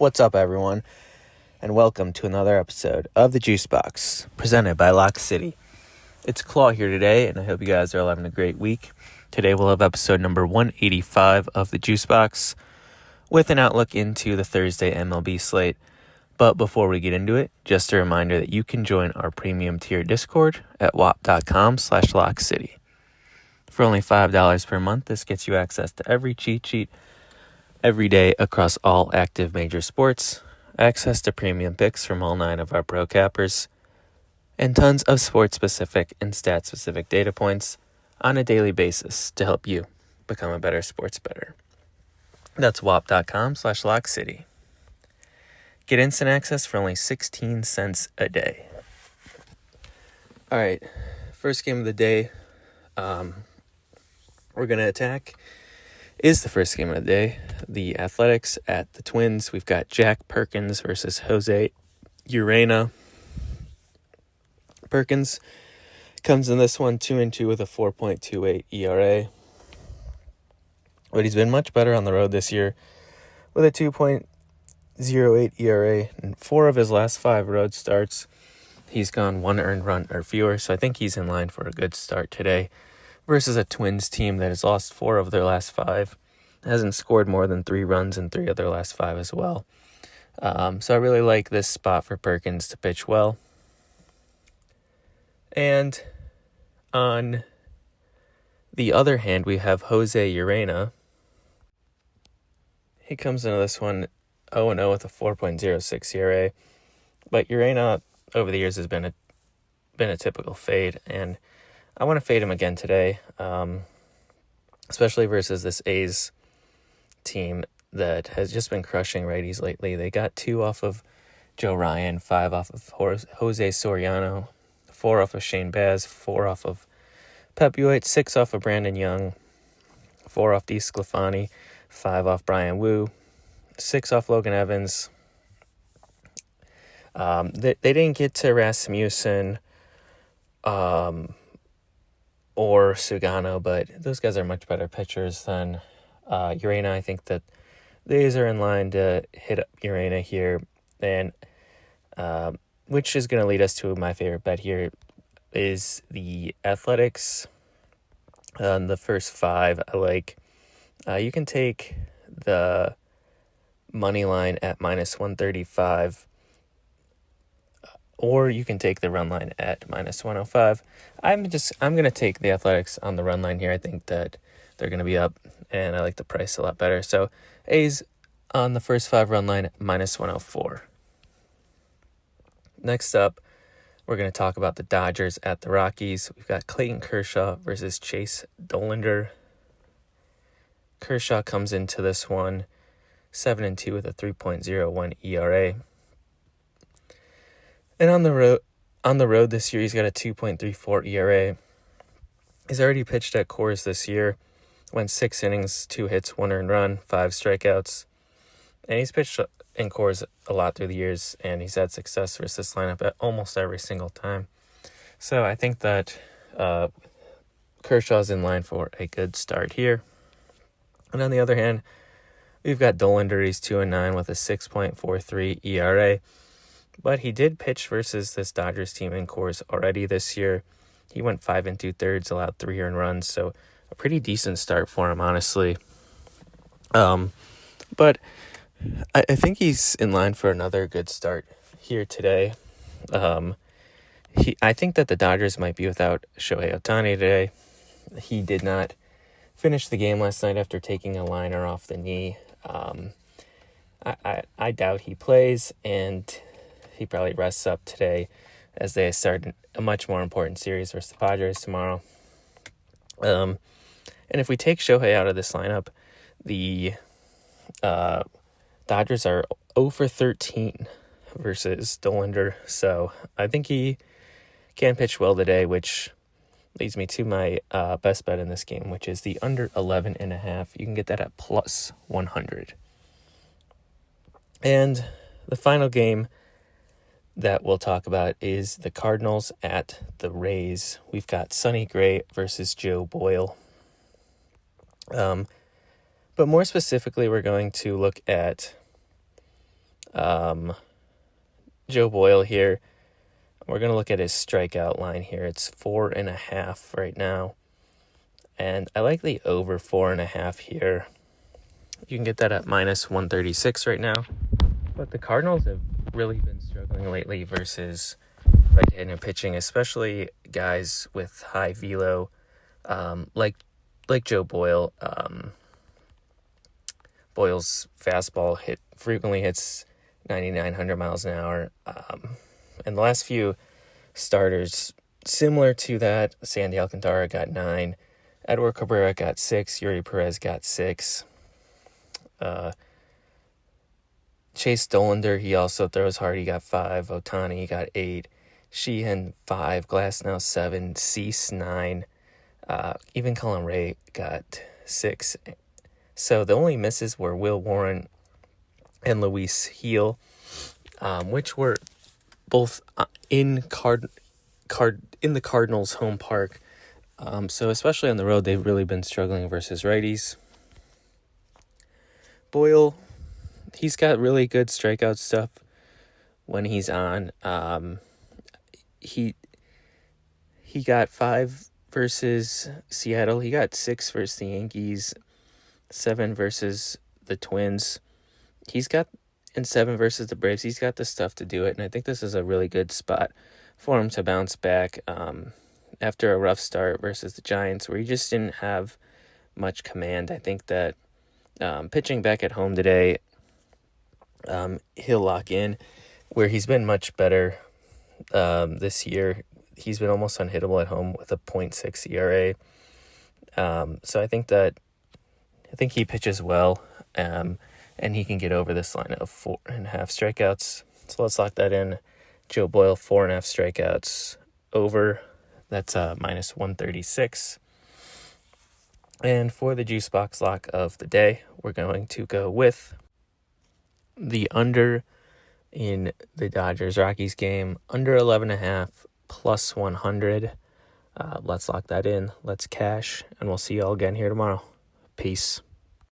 What's up, everyone, and welcome to another episode of the JuiceBox, presented by LOCKCITY. It's Claw here today, and I hope you guys are all having a great week. Today we'll have episode number 185 of the JuiceBox, with an outlook into the Thursday MLB slate. But before we get into it, just a reminder that you can join our premium tier Discord at wap.com/LOCKCITY. For only $5 per month, this gets you access to every cheat sheet every day across all active major sports, access to premium picks from all 9 of our pro cappers, and tons of sports-specific and stat-specific data points on a daily basis to help you become a better sports bettor. That's wap.com/LOCKCITY. Get instant access for only 16 cents a day. All right, first game of the day we're going to attack is the first game of the day. The Athletics at the Twins. We've got Jack Perkins versus Jose Urena. Perkins comes in this one 2-2 with a 4.28 ERA. But he's been much better on the road this year with a 2.08 ERA. In 4 of his last 5 road starts, he's gone 1 earned run or fewer. So I think he's in line for a good start today versus a Twins team that has lost 4 of their last 5. Hasn't scored more than 3 runs in 3 of their last 5 as well. So I really like this spot for Perkins to pitch well. And on the other hand, we have Jose Urena. He comes into this one 0-0 with a 4.06 ERA. But Urena over the years has been a typical fade, and I want to fade him again today, especially versus this A's team that has just been crushing righties lately. They got 2 off of Joe Ryan, 5 off of Jose Soriano, 4 off of Shane Baz, 4 off of Pep Buick, 6 off of Brandon Young, 4 off DeSclafani, 5 off Brian Wu, 6 off Logan Evans. They didn't get to Rasmussen or Sugano, but those guys are much better pitchers than Urena. I think that these are in line to hit up Urena here, and which is going to lead us to my favorite bet here is the Athletics. The first 5 I like. You can take the money line at -135, or you can take the run line at -105. I'm going to take the Athletics on the run line here. I think that they're going to be up, and I like the price a lot better. So A's on the first 5 run line at -104. Next up, we're going to talk about the Dodgers at the Rockies. We've got Clayton Kershaw versus Chase Dollander. Kershaw comes into this one 7-2 with a 3.01 ERA. And on the road this year, he's got a 2.34 ERA. He's already pitched at Coors this year. Went 6 innings, 2 hits, 1 earned run, 5 strikeouts. And he's pitched in Coors a lot through the years, and he's had success versus this lineup at almost every single time. So I think that Kershaw's in line for a good start here. And on the other hand, we've got Dollander. He's 2-9 with a 6.43 ERA. But he did pitch versus this Dodgers team in Coors already this year. He went 5 2/3, allowed 3 earned runs, so a pretty decent start for him, honestly. But I think he's in line for another good start here today. I think that the Dodgers might be without Shohei Ohtani today. He did not finish the game last night after taking a liner off the knee. I doubt he plays, and he probably rests up today as they start a much more important series versus the Padres tomorrow. And if we take Shohei out of this lineup, the Dodgers are 0-13 versus Dollander. So I think he can pitch well today, which leads me to my best bet in this game, which is the under 11.5. You can get that at +100. And the final game that we'll talk about is the Cardinals at the Rays. We've got Sonny Gray versus Joe Boyle. But more specifically, we're going to look at Joe Boyle here. We're going to look at his strikeout line here. It's 4.5 right now. And I like the over 4.5 here. You can get that at minus 136 right now. But the Cardinals have really been struggling lately versus right-handed pitching, especially guys with high velo, like Joe Boyle. Boyle's fastball frequently hits 9,900 miles an hour. And the last few starters, similar to that, Sandy Alcantara got 9, Edward Cabrera got 6, Yuri Perez got 6. Chase Dollander, he also throws hard, he got 5. Ohtani got 8. Sheehan 5, Glasnow 7, Cease 9. Even Colin Ray got 6. So the only misses were Will Warren and Luis Heel, which were both in the Cardinals' home park. So especially on the road, they've really been struggling versus righties. Boyle, he's got really good strikeout stuff when he's on. He got 5 versus Seattle. He got 6 versus the Yankees, 7 versus the Twins. He's got in 7 versus the Braves. He's got the stuff to do it, and I think this is a really good spot for him to bounce back after a rough start versus the Giants, where he just didn't have much command. I think that pitching back at home today, he'll lock in, where he's been much better this year. He's been almost unhittable at home with a 0.6 ERA. So I think he pitches well, and he can get over this line of 4.5 strikeouts. So let's lock that in. Joe Boyle, 4.5 strikeouts over. That's minus 136. And for the JuiceBox Lock of the day, we're going to go with the under in the Dodgers-Rockies game. Under 11.5, plus 100. Let's lock that in. Let's cash, and we'll see you all again here tomorrow. Peace.